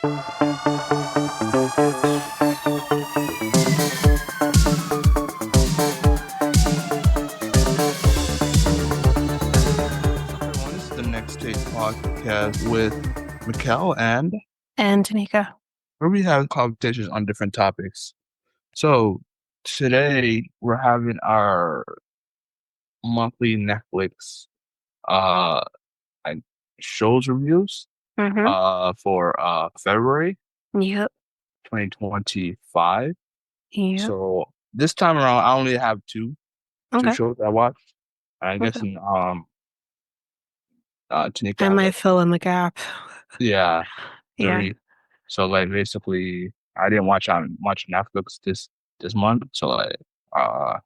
Everyone, this is the Next Stage podcast with Mikel, and And Tanyka. where we have conversations on different topics. So today we're having our monthly Netflix uh like shows reviews Mm-hmm. for February Yep. 2025. Yep. So this time around I only have two Okay. shows I watched. I guess Okay. in Tanika I has might like fill in the gap. yeah, Yeah. three. So like basically I didn't watch on much Netflix this month. So like uh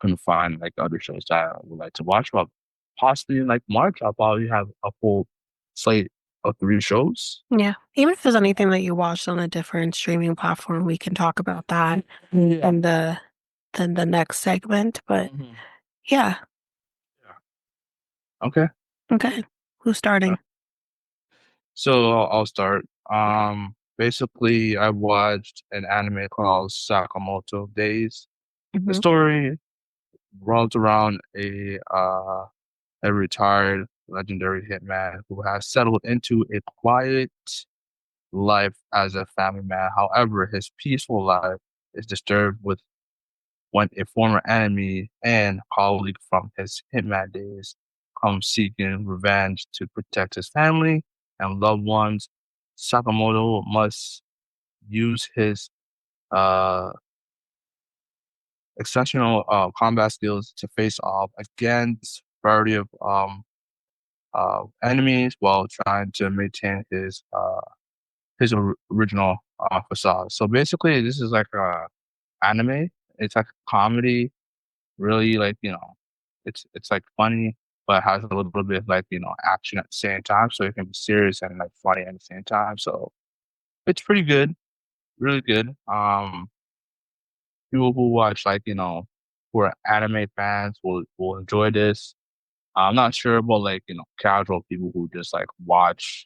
couldn't find like other shows that I would like to watch. But possibly in like March I'll probably have a full slate of three shows. Yeah. Even if there's anything that you watched on a different streaming platform, we can talk about that Yeah. in the next segment. But Mhm. yeah. Yeah. Okay. Okay. Who's Uh, starting? So I'll start. Basically I watched an anime called Sakamoto Days. The Mm-hmm. story revolves around a retired legendary hitman who has settled into a quiet life as a family man. However, his peaceful life is disturbed with when a former enemy and colleague from his hitman days comes seeking revenge to protect his family and loved ones. Sakamoto must use his uh, exceptional combat skills to face off against a variety of enemies while trying to maintain his original facade. So basically, this is like a anime. It's like a comedy, really like it's like funny, but has a little bit of like action at the same time. So it can be serious and like funny at the same time. So it's pretty good, really good. People who watch like who are anime fans will enjoy this. I'm not sure about like casual people who just like watch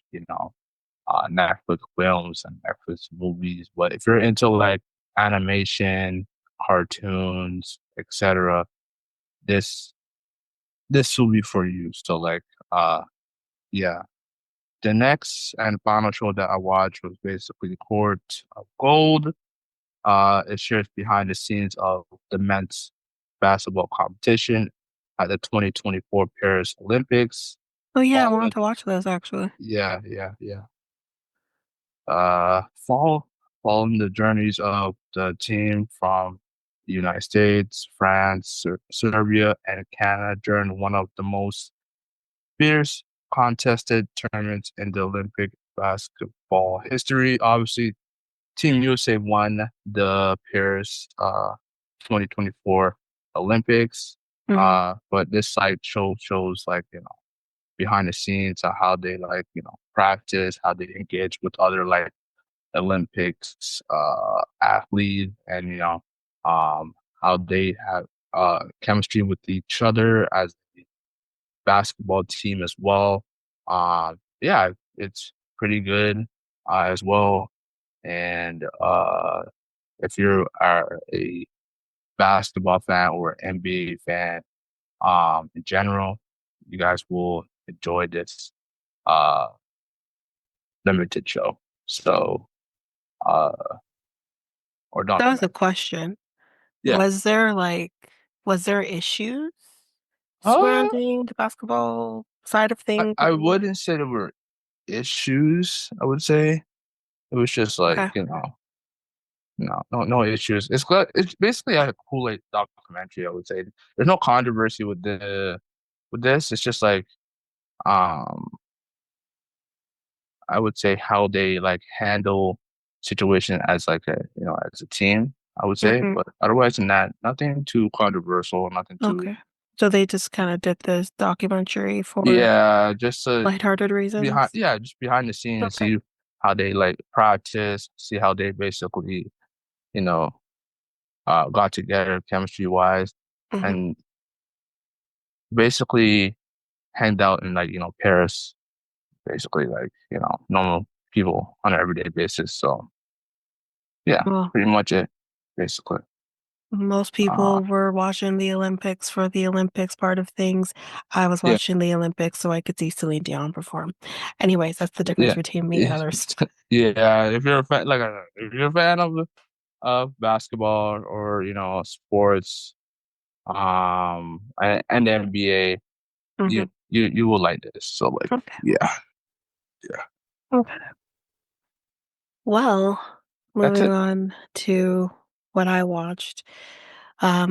Netflix films and Netflix movies. But if you're into like animation, cartoons, etc., this this will be for you. So like yeah. The next and final show that I watched was basically Court of Gold. It shares behind the scenes of the men's basketball competition at the 2024 Paris Olympics. Oh yeah, I wanted Following, to watch this actually. yeah. Uh, follow, Following the journeys of the team from the United States, France, Serbia, and Canada during one of the most fierce contested tournaments in the Olympic basketball history. Obviously, Team USA won the Paris 2024 Olympics. Mm-hmm. But this site shows like behind the scenes of how they like practice, how they engage with other like Olympics athletes, and um how they have chemistry with each other as a basketball team as well. Yeah, it's pretty good as well. And if you are a basketball fan or NBA fan, in general, you guys will enjoy this uh limited show. So uh or That was a documentary. question. Yeah. Was there issues Uh surrounding the basketball side of things? I wouldn't say there were issues, I would say. It was just like, Okay. no issues. It's basically like a Kool-Aid documentary, I would say. There's no controversy with this. It's just like um I would say how they like handle situation as like as a team, I would say. Mm-hmm. But otherwise than that, nothing too controversial, nothing too Okay. So they just kind of did this documentary for yeah, just lighthearted reasons. just behind the scenes, Okay. see how they like practice, see how they basically, you know, got together chemistry wise Hmm. and basically hanged out in like, Paris, basically like, normal people on an everyday basis. So yeah, Well, pretty much it, basically. most Uh, people were watching the Olympics for the Olympics part of things. I was yeah, watching the Olympics so I could see Celine Dion perform. Anyways, that's the difference yeah, between me and others. yeah. If you're a fan, if you're a fan of basketball or sports, and the NBA, Hmm. you will like this. So like, Okay. yeah, yeah. Okay. Well, That's moving it. on to what I watched. I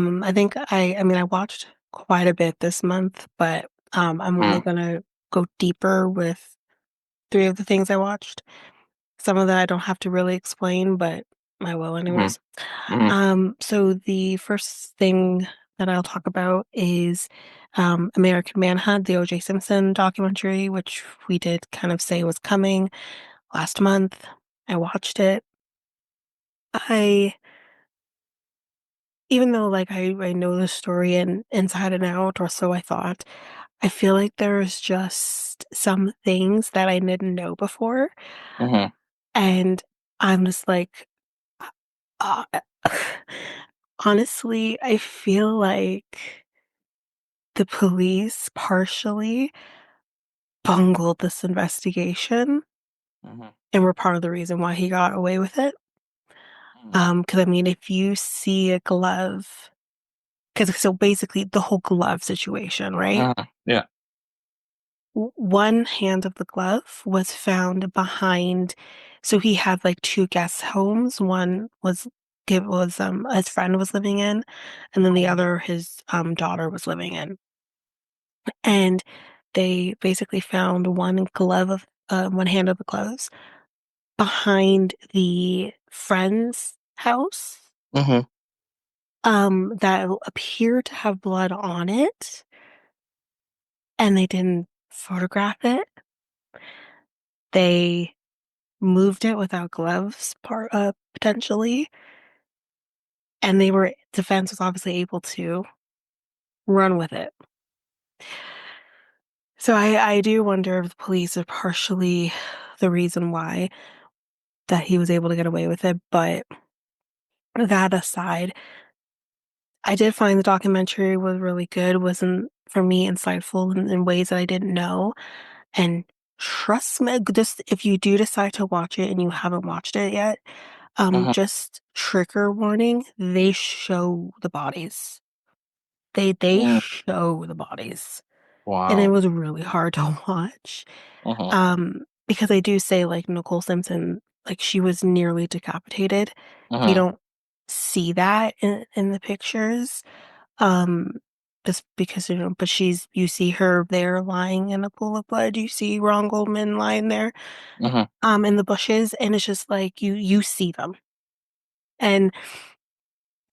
mean, I watched quite a bit this month, but I'm only Mm, gonna go deeper with three of the things I watched. Some of that I don't have to really explain, but I will mm, anyways. mm, So the first thing that I'll talk about is American Manhunt, the O.J. Simpson documentary, which we did kind of say was coming last month. I watched it. I Even though like I know the story and inside and out, or so I thought, I feel like there's just some things that I didn't know before, mm, and I'm just like, uh, honestly, I feel like the police partially bungled this investigation mm, and were part of the reason why he got away with it. mm, Because I mean, if you see a glove, because so basically the whole glove situation, right? yeah. One hand of the glove was found behind, so he had like two guest homes. One was it was his friend was living in, and then the other his daughter was living in. And they basically found one hand of the gloves behind the friend's house Mm-hmm. that appeared to have blood on it, and they didn't photograph it. They moved it without gloves potentially, and defense was obviously able to run with it. So I do wonder if the police are partially the reason why that he was able to get away with it. But that aside, I did find the documentary was really good, wasn't for me insightful in ways that I didn't know. And trust me, just if you do decide to watch it and you haven't watched it yet, Mm-hmm. just trigger warning, they show the bodies. They Mm, show the bodies. And it wow. was really hard to watch. Mm-hmm. Because they do say like Nicole Simpson, like she was nearly decapitated. You Mm-hmm. don't see that in the pictures. Um, just because but you see her there lying in a pool of blood. You see Ron Goldman lying there, Mm-hmm. in the bushes, and it's just like you see them. And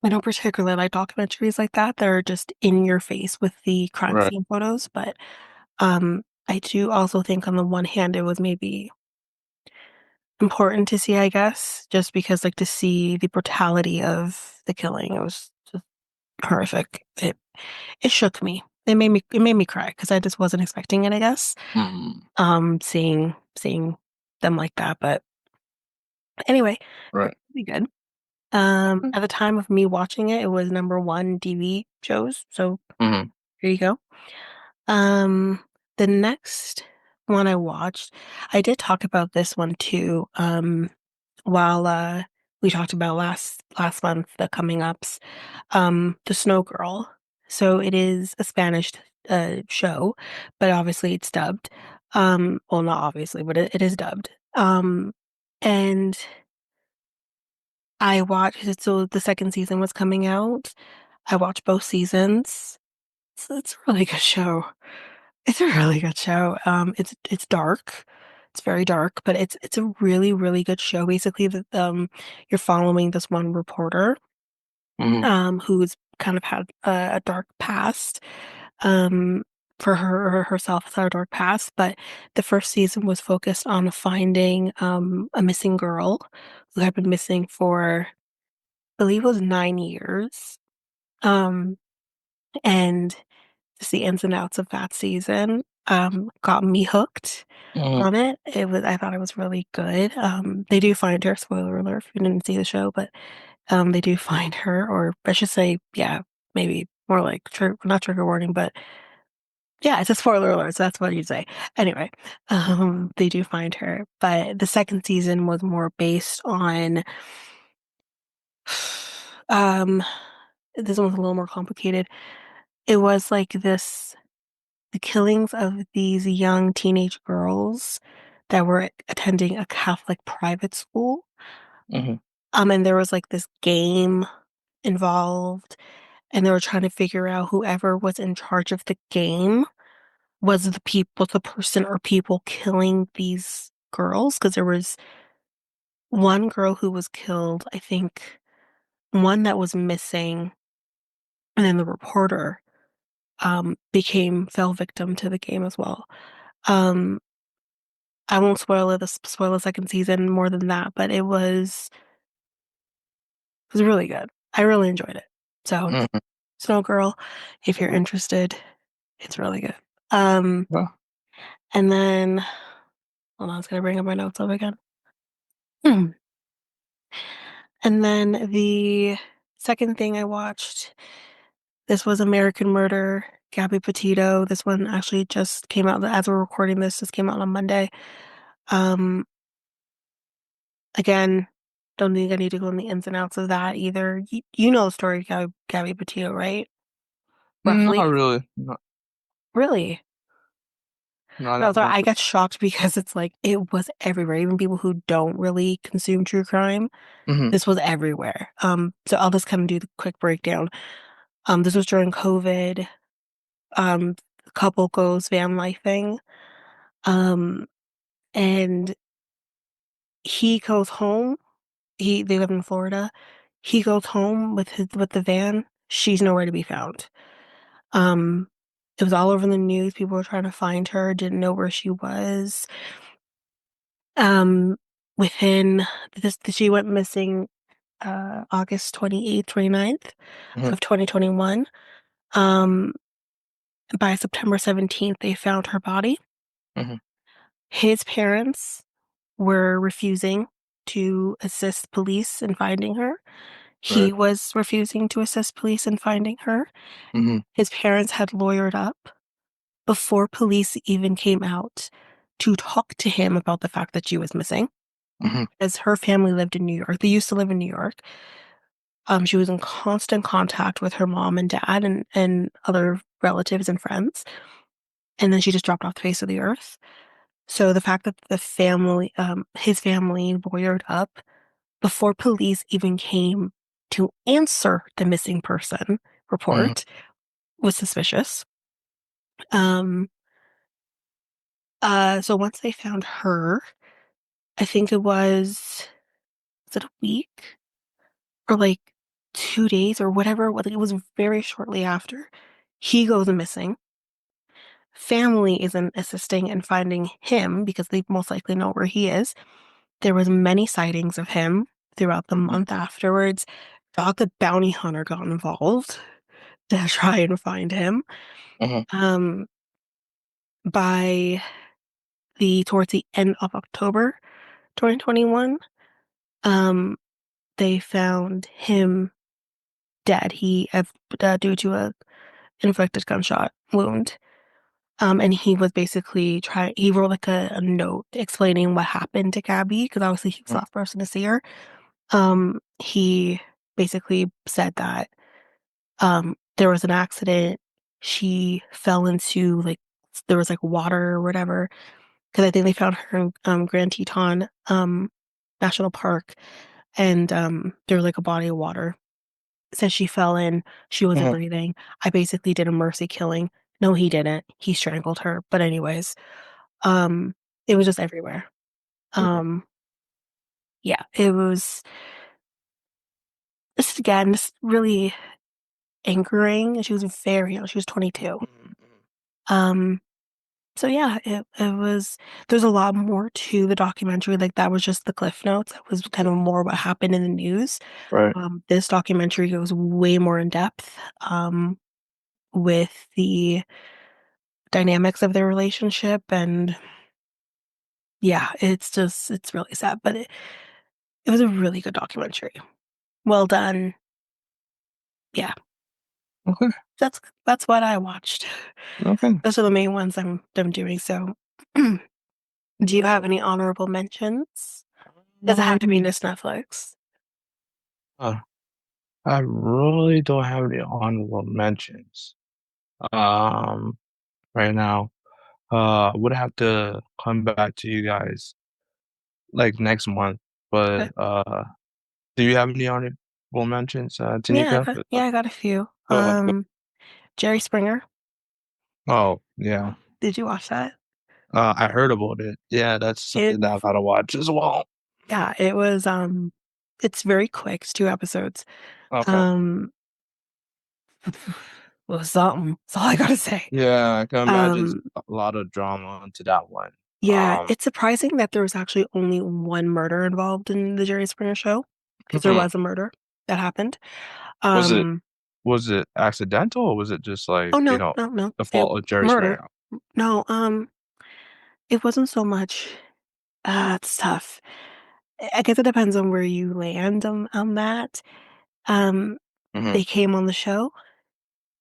I don't particularly like documentaries like that are just in your face with the crime Right. scene photos, but I do also think on the one hand it was maybe important to see, I guess, just because like to see the brutality of the killing. It was just horrific. It shook me. It made me cry because I just wasn't expecting it, I guess. Mm, Seeing them like that. But anyway, right. pretty good. At the time of me watching it, it was number one TV shows. So Mm-hmm. here you go. Um, the next one I watched, I did talk about this one too. While we talked about last month the coming ups, the Snow Girl. So it is a Spanish show, but obviously it's dubbed. Well, not obviously, but it is dubbed. And I watched it. So the second season was coming out. I watched both seasons. So it's a really good show. It's a really good show. It's dark. It's very dark, but it's a really, really good show. Basically, you're following this one reporter, Mm-hmm. who's kind of had a dark past. Um, for herself, it's had a dark past, but the first season was focused on finding a missing girl who had been missing for, I believe it was 9 years. Um, and just the ins and outs of that season. got me hooked Mhm. on it. I thought it was really good. They do find her, spoiler alert if you didn't see the show, but they do find her, or I should say, yeah, maybe more like not trigger warning, but yeah, it's a spoiler alert, so that's what you'd say. Anyway, they do find her, but the second season was more based on um this one was a little more complicated. It was like this the killings of these young teenage girls that were attending a Catholic private school. Mhm. And there was like this game involved, and they were trying to figure out whoever was in charge of the game was the person or people killing these girls. Because there was one girl who was killed, I think one that was missing, and then the reporter fell victim to the game as well. Um, I won't spoil the second season more than that, but it was really good. I really enjoyed it. So, Mhm. Snow Girl, if you're interested, it's really good. Um, Yeah. and then hold on, I was gonna bring up my notes up again. Hmm. And then the second thing I watched, this was American Murder, Gabby Petito. This one actually just came out as we're recording this, just came out on Monday. Um, Again, don't think I need to go in the ins and outs of that either. You know the story of Gabby Petito, right? Not Roughly. really. Not, Really? no, I No, sorry, don't. I got shocked because it's like it was everywhere. Even people who don't really consume true crime, Mhm. this was everywhere. So I'll just kind of do the quick breakdown. This was during COVID. The couple goes van lifing. Um, and he goes home. They live in Florida. He goes home with the van. She's nowhere to be found. Um, it was all over the news. People were trying to find her, didn't know where she was. Um, within she went missing August 28th, 29th Mhm. of 2021. Um, by September 17th, they found her body. Mhm. His parents were refusing to assist police in finding her. He Right. was refusing to assist police in finding her. Mhm. His parents had lawyered up before police even came out to talk to him about the fact that she was missing, Mhm. as her family lived in New York. They used to live in New York. She was in constant contact with her mom and dad and other relatives and friends. And then she just dropped off the face of the earth. So the fact that his family lawyered up before police even came to answer the missing person Mhm. report was suspicious. Um, so once they found her, I think was it a week or like 2 days or whatever? It was very shortly after he goes missing. Family isn't assisting in finding him because they most likely know where he is. There was many sightings of him throughout the Mhm. month afterwards. Thought the bounty hunter got involved to try and find him. Mhm. Um, by the towards the end of October 2021, um, they found him dead. Due to a inflicted gunshot wound. And he was basically he wrote like a note explaining what happened to Gabby because obviously he was the Mhm. last person to see her. He basically said that there was an accident. She fell into like there was like water or whatever because I think they found her in Grand Teton National Park, and there was like a body of water. Said she fell in, she wasn't Mhm. breathing. I basically did a mercy killing. No, he didn't. He strangled her. But anyways, um, it was just everywhere. Okay. Um, yeah, it was just again, just really anchoring. And she was very young. She was 22. Mhm. Mhm. Um, so yeah, it was there's a lot more to the documentary. Like that was just the cliff notes. That was kind Yeah. of more what happened in the news. Right. This documentary goes way more in depth with the dynamics of their relationship. And yeah, it's really sad, but it was a really good documentary. Well done. Yeah, Okay. that's what I watched. Okay. Those are the main ones I'm doing. So, do you have any honorable mentions? Does it have to be Um, just Netflix? uh, I really don't have any honorable mentions. Um, right now. Would have to come back to you guys like next month. Okay. But do you have any honorable mentions, Tanika? Yeah, I got a few. Go. Jerry Springer. Oh, yeah. Did you watch that? I heard about it. Yeah, that's It something that I gotta watch as well. Yeah, it was it's very quick. It's 2 episodes. Okay. Um it was something. That's all I gotta say. Yeah, I can imagine Um a lot of drama into that one. yeah, it's surprising that there was actually only one murder involved in the Jerry Springer show because there Mhm. was a murder that happened. Was it Um was it accidental or was it just like, oh no, no, no. the It fault of Jerry murder. Springer? No, it wasn't so much it's tough. I guess it depends on where you land on that. Um Hmm. they came on the show.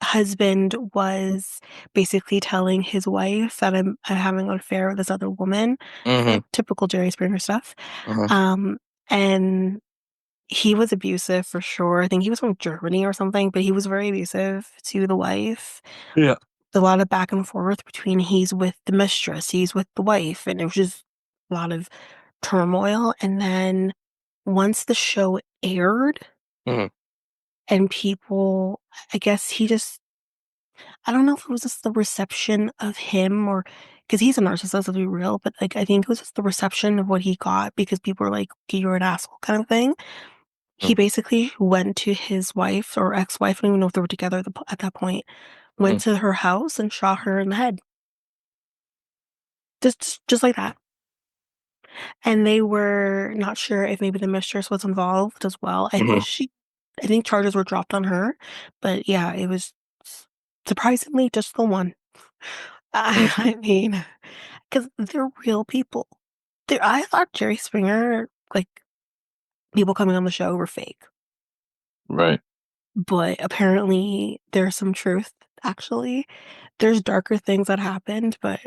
Husband was basically telling his wife that I'm having an affair with this other woman, Hmm. typical Jerry Springer stuff. Hmm. Um, and he was abusive for sure. I think he was from Germany or something, but he was very abusive to the wife. Yeah. A lot of back and forth between he's with the mistress, he's with the wife, and it was just a lot of turmoil. And then once the show aired Hmm. and people, I guess he just I don't know if it was just the reception of him or because he's a narcissist, let's be real, but like I think it was just the reception of what he got because people were like, okay, you're an asshole kind of thing. He basically went to his wife or ex-wife, I don't even know if they were together at that point, went Hmm. to her house and shot her in the head. Just like that. And they were not sure if maybe the mistress was involved as well. Hmm. I think charges were dropped on her, but yeah, it was surprisingly just the one. I mean, because they're real people. I thought Jerry Springer, like people coming on the show, were fake, Right. but apparently there's some truth. Actually, there's darker things that happened, but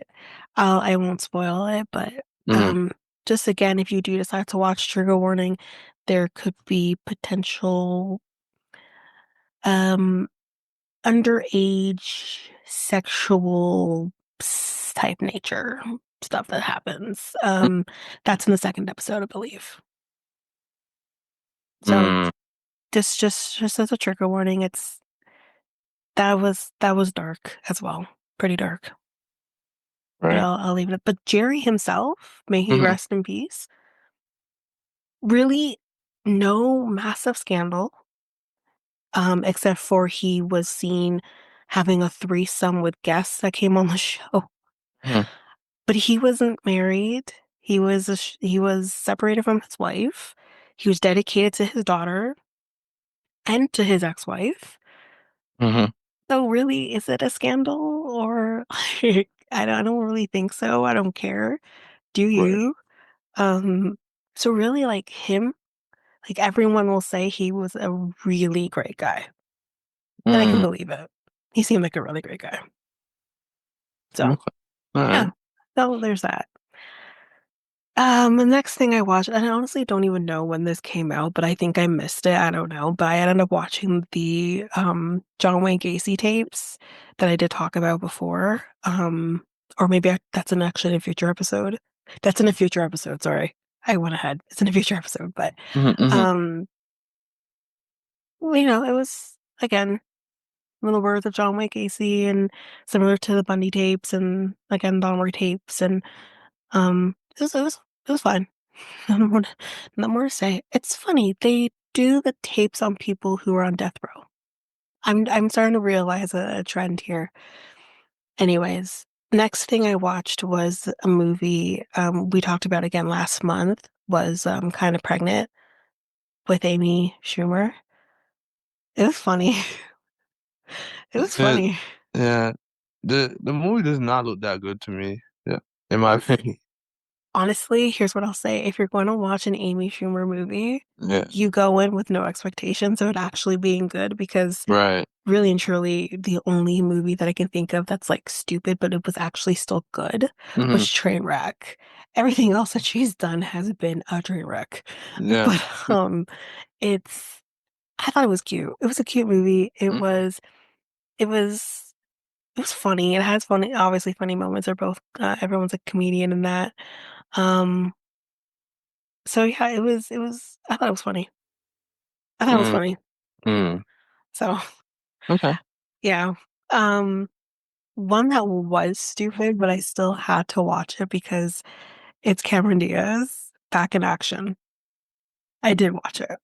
I won't spoil it. But Hmm. um, just again, if you do decide to watch, trigger warning, there could be potential um underage sexual type nature stuff that happens. That's in the second episode, I believe. So Mm. just as a trigger warning, that was dark as well, pretty dark. But Right. I'll leave it. But Jerry himself, may he Hmm. rest in peace. Really, no massive scandal, except for he was seen having a threesome with guests that came on the show. Hmm. But he wasn't married. He was separated from his wife. He was dedicated to his daughter and to his ex-wife. Hmm. So really, is it a scandal or like, I don't really think so. I don't care. Do Right. you? Um, so really like him, like everyone will say he was a really great guy. And I can Mm. believe it. He seemed like a really great guy. So Okay. All yeah. right. So there's that. The next thing I watched, and I honestly don't even know when this came out, but I think I missed it. I don't know. But I ended up watching the John Wayne Gacy tapes that I did talk about before. Or maybe that's in actually a future episode. That's in a future episode, sorry. I went ahead. It's in a future episode, but Hmm. Hmm. um, it was again little words of John Wayne Gacy and similar to the Bundy tapes and again Dahmer tapes and it was fine. Not more, not more to say. It's funny. They do the tapes on people who are on death row. I'm starting to realize a trend here. Anyways, next thing I watched was a movie we talked about again last month was Kind of Pregnant with Amy Schumer. It was funny. It was Is it? funny. Yeah. The movie does not look that good to me. Yeah, in my opinion. Honestly, here's what I'll say. If you're going to watch an Amy Schumer movie, Yeah. you go in with no expectations of it actually being good because Right. really and truly, the only movie that I can think of that's like stupid, but it was actually still good was Hmm. Trainwreck. Everything else that she's done has been a train wreck. Yeah. But it's I thought it was cute. It was a cute movie. Hmm. It was it was funny. It has funny, obviously funny moments. They're both everyone's a comedian in that. Um, so yeah, it was I thought it was funny. I thought it was Mm. funny. Mm. So Okay. yeah. Um, One that was stupid, but I still had to watch it because it's Cameron Diaz back in action. I did watch it.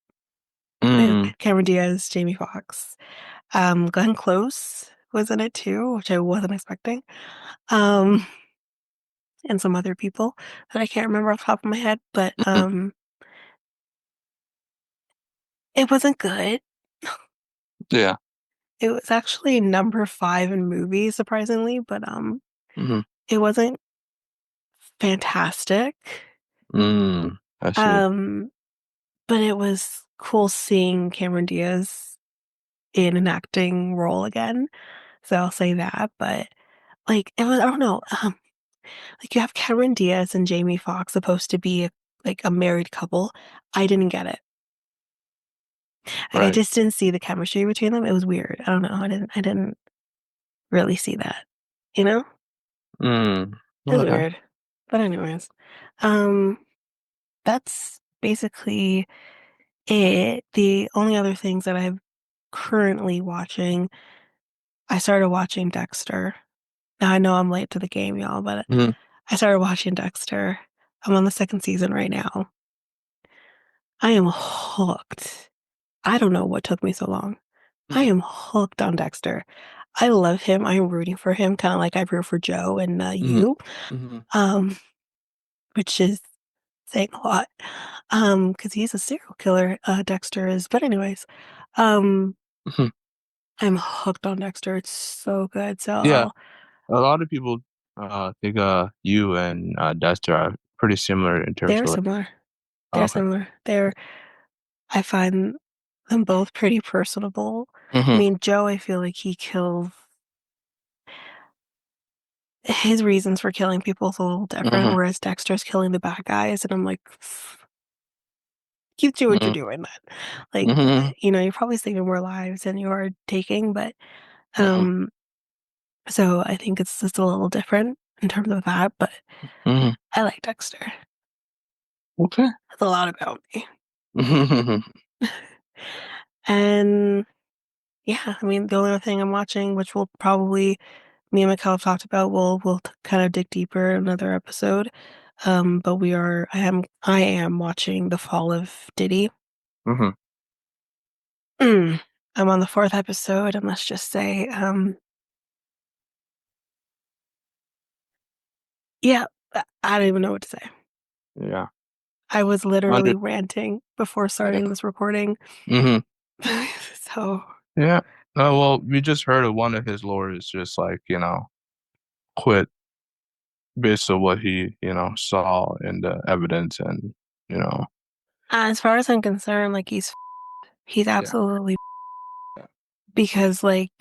Mm. Cameron Diaz, Jamie Foxx. Glenn Close was in it too, which I wasn't expecting. Um, and some other people that I can't remember off the top of my head, but Mm. it wasn't good. Yeah. It was actually number 5 in movies, surprisingly, but Hmm. it wasn't fantastic. Mm. I see. Um, but it was cool seeing Cameron Diaz in an acting role again. So I'll say that. But like it was, I don't know. Like you have Cameron Diaz and Jamie Foxx supposed to be like a married couple. I didn't get it. Like I Right. just didn't see the chemistry between them. It was weird. I don't know. I didn't really see that. You know? Mm. It was Okay. weird. But anyways, um, that's basically it. The only other things that I'm currently watching, I started watching Dexter. Now I know I'm late to the game, y'all, but Hmm. I started watching Dexter. I'm on the second season right now. I am hooked. I don't know what took me so long. I am hooked on Dexter. I love him. I am rooting for him, kind of like I root for Joe and Hmm. you, Hmm. um, which is saying a lot, because he's a serial killer. Dexter is. But anyways, um, Hmm. I'm hooked on Dexter. It's so good. So Yeah. A lot of people think you and Dexter are pretty similar in terms they're of like. similar. They're Okay. similar. I find them both pretty personable. I Hmm. mean, Joe, I feel like he kills his reasons for killing people is a little different, Hmm. whereas Dexter's killing the bad guys, and I'm like, keep doing what you're Hmm. doing, man. Like, Hmm. you're probably saving more lives than you are taking, but Hmm. um, so I think it's just a little different in terms of that, but Hmm. I like Dexter. Okay. That's a lot about me. Hmm. And yeah, I mean, the only other thing I'm watching, which will probably me and Mikel have talked about, we'll kind of dig deeper in another episode. But I am watching The Fall of Diddy. Hmm. Mm. I'm on the fourth episode, and let's just say, yeah, I don't even know what to say. Yeah. I was literally Under. ranting before Yeah. starting this recording. Hmm. So, Yeah. Well, we just heard of one of his lawyers just like, quit based on what he, saw in the evidence and, you know, as far as I'm concerned, like he's yeah. absolutely Yeah. because like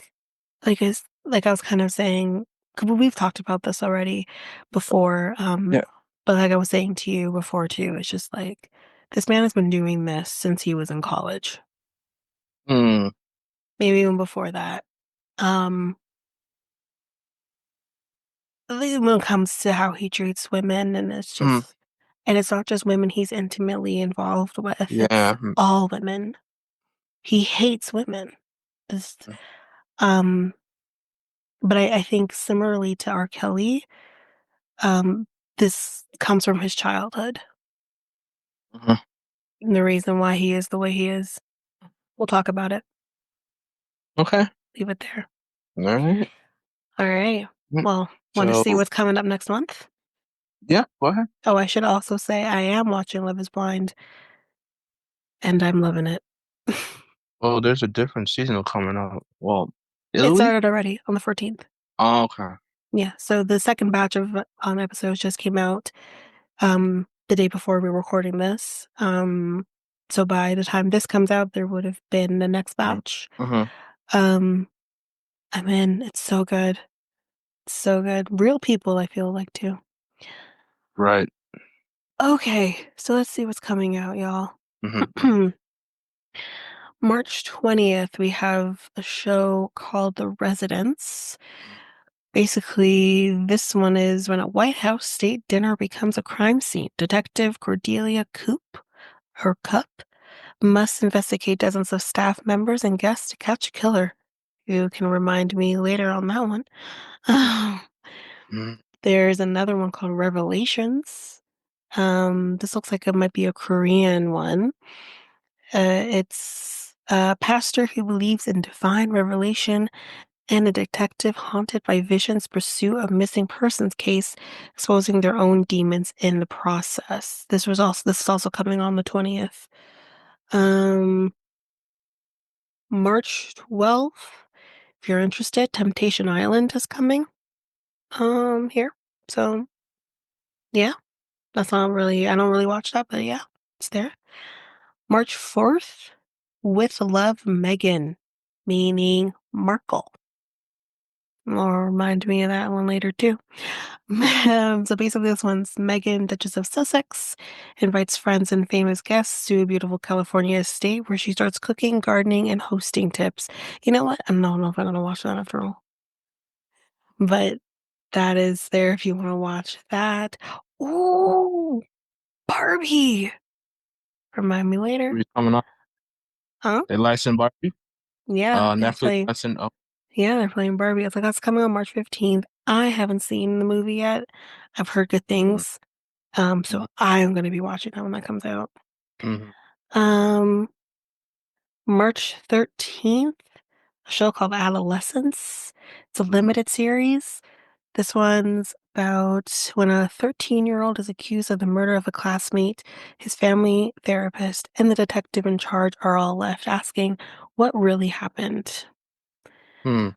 I was kind of saying, 'cause we've talked about this already before, Yeah. but like I was saying to you before too, it's just like this man has been doing this since he was in college, Mm. maybe even before that. Um, at least when it comes to how he treats women, Mm. and it's not just women he's intimately involved with, it's Yeah. Mm. all women. He hates women. Just, um, but I think similarly to R. Kelly, um, this comes from his childhood. Mhm. And the reason why he is the way he is. We'll talk about it. Okay. Leave it there. All right. All right. Mm. Well, want to So, see what's coming up next month? yeah, go ahead. Oh, I should also say I am watching Love is Blind and I'm loving it. Well, there's a different season coming out. Well, It Italy? started already on the 14th. Oh, okay. Yeah, so the second batch of episodes just came out the day before we were recording this. So by the time this comes out, there would have been the next Mm. batch. Mhm. Um, I mean, it's so good. It's so good. Real people, I feel like too. Right. Okay, so let's see what's coming out, y'all. Mhm. March 20th, we have a show called The Residence. Basically, this one is when a White House state dinner becomes a crime scene. Detective Cordelia Cup, must investigate dozens of staff members and guests to catch a killer. You can remind me later on that one. Mhm. There's another one called Revelations. This looks like it might be a Korean one. It's a pastor who believes in divine revelation and a detective haunted by visions pursue a missing persons case, exposing their own demons in the process. This is also coming on the 20th. Um, March 12th. If you're interested, Temptation Island is coming here. So yeah, that's not really I don't really watch that, but yeah, it's there. March 4th, With Love Megan, meaning Markle. Will remind me of that one later too. So basically, this one's Megan, Duchess of Sussex, invites friends and famous guests to a beautiful California estate where she starts cooking, gardening, and hosting tips. You know what? I don't know if I'm gonna watch that after all, but that is there if you want to watch that. Ooh, Barbie. Remind me later. We coming up. Huh? They licensed Barbie. Yeah, they're Netflix playing. licensed. Oh, Yeah, they're playing Barbie. It's like that's coming on March 15th. I haven't seen the movie yet. I've heard good mhm. things. So I'm gonna be watching that when that comes out. Mhm. Um, March 13th, a show called Adolescence. It's a limited series. This one's about when a 13-year-old is accused of the murder of a classmate. His family, therapist, and the detective in charge are all left asking what really happened. Mhm.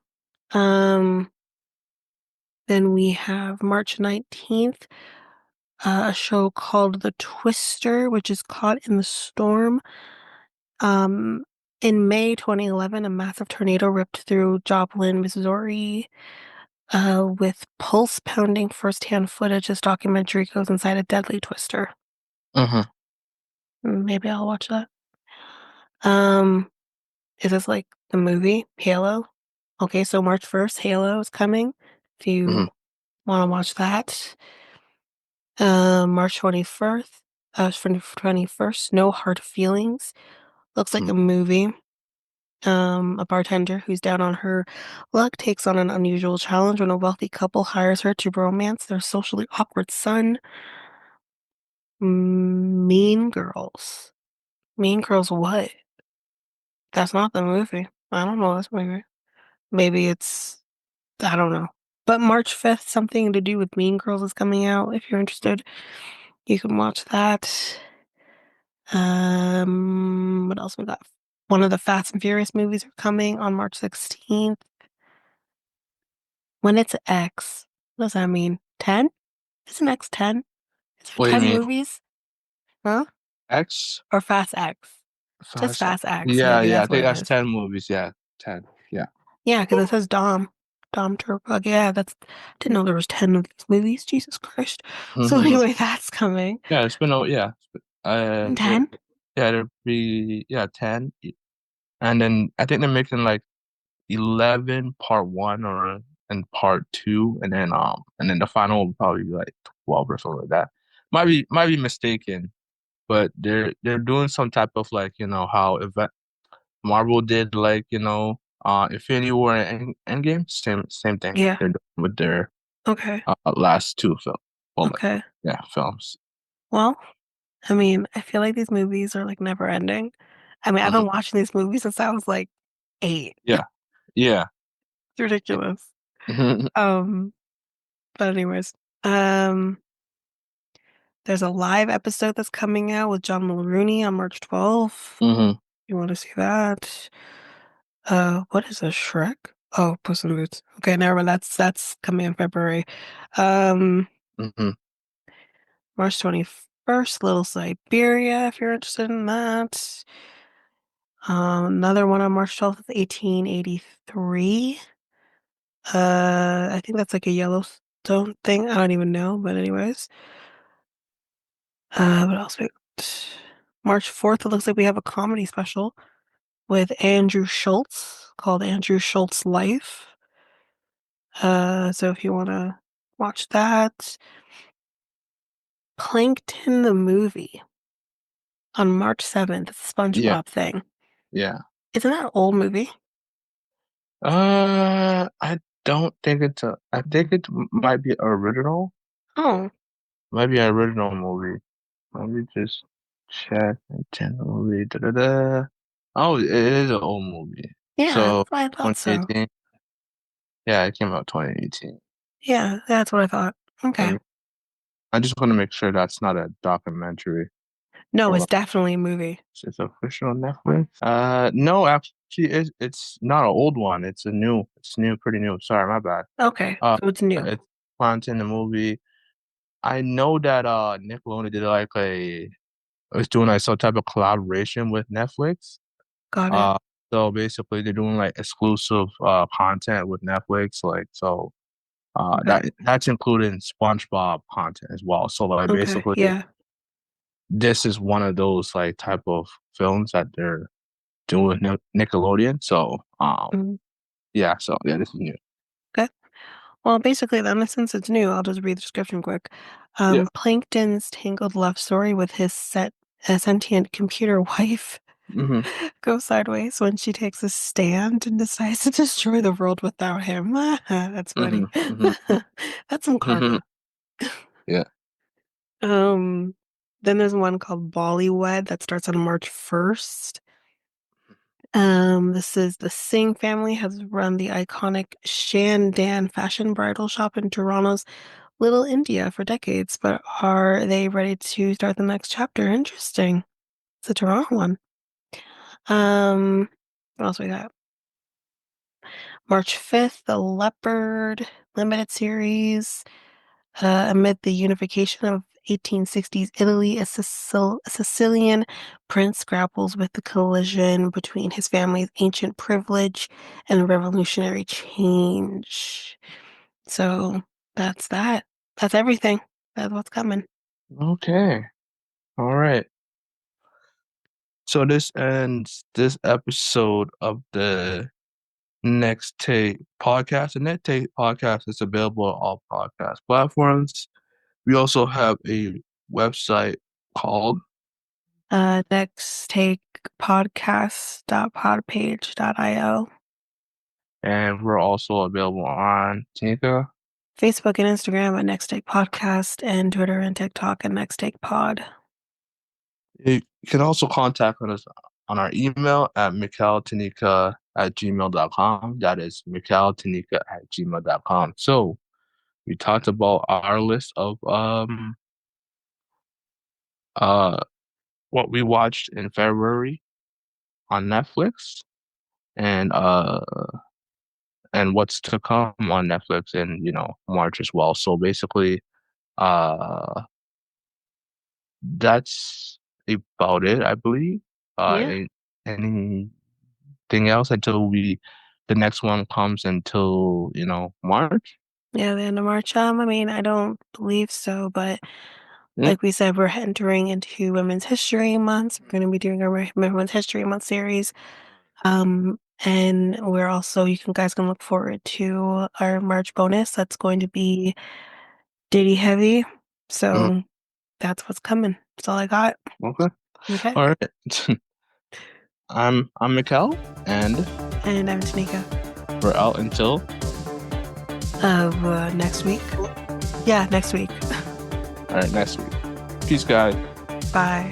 Um, then we have March 19th, a show called The Twister, which is Caught in the Storm. Um, in May 2011, a massive tornado ripped through Joplin, Missouri. With pulse-pounding first-hand footage, this documentary goes inside a deadly twister. Mhm. Maybe I'll watch that. Um, is this like the movie Halo? Okay, so March 1st, Halo is coming. If you Mhm. want to watch that. March 21st, 21st, No Hard Feelings. Looks like Mhm. a movie. A bartender who's down on her luck takes on an unusual challenge when a wealthy couple hires her to romance their socially awkward son. Mean Girls. Mean Girls what? That's not the movie. I don't know this movie. Maybe it's, I don't know. But March 5th, something to do with Mean Girls is coming out. If you're interested, you can watch that. What else we got? One of the Fast and Furious movies are coming on March 16th. When it's X, what does that mean? 10? Isn't X 10? Is there What do you 10 mean? movies? Huh? X? Or Fast X? Just Fast. Fast X. Yeah, Maybe yeah. I that's what think it that's is. 10 movies. Yeah, 10. Yeah. Yeah, because it says Dom. Dom Turbo. Yeah, that's. Didn't know there was 10 of these movies. Jesus Christ. So Mhm. anyway, that's coming. Yeah, it's been. Yeah. 10? Yeah, there'll be 10, and then I think they're making like 11 part one or and part two, and then the final will probably be like 12 or something like that. Might be mistaken, but they're doing some type of like how event Marvel did like Infinity War and Endgame, same thing Yeah. they're doing with their Okay. last two film, well, like, Okay. yeah, films. Well, I mean, I feel like these movies are like never ending. I mean, I've Mhm. been watching these movies since I was like 8. Yeah, yeah. It's ridiculous. Um, but anyways, um, there's a live episode that's coming out with John Mulrooney on March 12th. Hmm. You want to see that? What is a Shrek? Oh, Puss in Boots. Okay, never mind. That's coming in February. Um, Hmm. March 21st, Little Siberia, if you're interested in that. Another one on March 12th, 1883. I think that's like a Yellowstone thing. I don't even know, but anyways. What else? March 4th, it looks like we have a comedy special with Andrew Schultz called Andrew Schultz Life. So if you want to watch that, Plankton the movie on March 7th, Yeah, SpongeBob thing. yeah. Isn't that an old movie? I don't think I think it might be original. Oh, Might be an original movie. Let me just check. Nintendo movie. Da, da, da. Oh, it is an old movie. yeah, So I thought so. 2018. Yeah, it came out 2018. Yeah, that's what I thought. Let Okay. me, I just want to make sure that's not a documentary. No, Hold it's on. definitely a movie. It's official on Netflix. No, actually, it's not an old one. It's new, pretty new. Sorry, my bad. Okay, Uh, so it's new. it's content the movie. I know that Nickelodeon did like was doing like some type of collaboration with Netflix. Got it. Uh, so basically they're doing like exclusive content with Netflix. Like so Okay. that's including SpongeBob content as well. So like Okay. basically Yeah. this is one of those like type of films that they're doing with Nickelodeon. So Mm, yeah, so yeah, this is new. okay. Well, basically, then, since it's new, I'll just read the description quick. Yeah. Plankton's tangled love story with his sentient computer wife Hmm. goes sideways when she takes a stand and decides to destroy the world without him. That's Hmm. funny. Hmm. That's some Hmm. karma. Yeah. Um, then there's one called Bollywood that starts on March 1st. This is the Singh family has run the iconic Shandan fashion bridal shop in Toronto's Little India for decades, but are they ready to start the next chapter? Interesting. It's a Toronto one. What else we got? March 5th, The Leopard limited series. Amid the unification of 1860s Italy, a Sicilian prince grapples with the collision between his family's ancient privilege and revolutionary change. So that's that. That's everything. That's what's coming. Okay. All right. So this ends this episode of the Next Take podcast. The Next Take podcast is available on all podcast platforms. We also have a website called, Next take podcast.podpage.io. and we're also available on Tanyka. Facebook and Instagram at Next Take Podcast and Twitter and TikTok at Next Take Pod. You can also contact us on our email at mikeltanika@gmail.com. That is mikeltanika@gmail.com. So we talked about our list of uh what we watched in February on Netflix and what's to come on Netflix in, March as well. So basically, uh that's about it, I believe. Yeah. Anything else until the next one comes until, March? Yeah, the end of March. I mean, I don't believe so, but Mm, like we said, we're entering into Women's History Month. We're going to be doing our Women's History Month series. And we're also, guys can look forward to our March bonus. That's going to be Diddy heavy. mm, So that's what's coming. That's all I got. okay. Okay. All right. I'm Mikel, and And I'm Tanika we're out until of next week. Yeah, next week. all right next week. Peace, guys. Bye.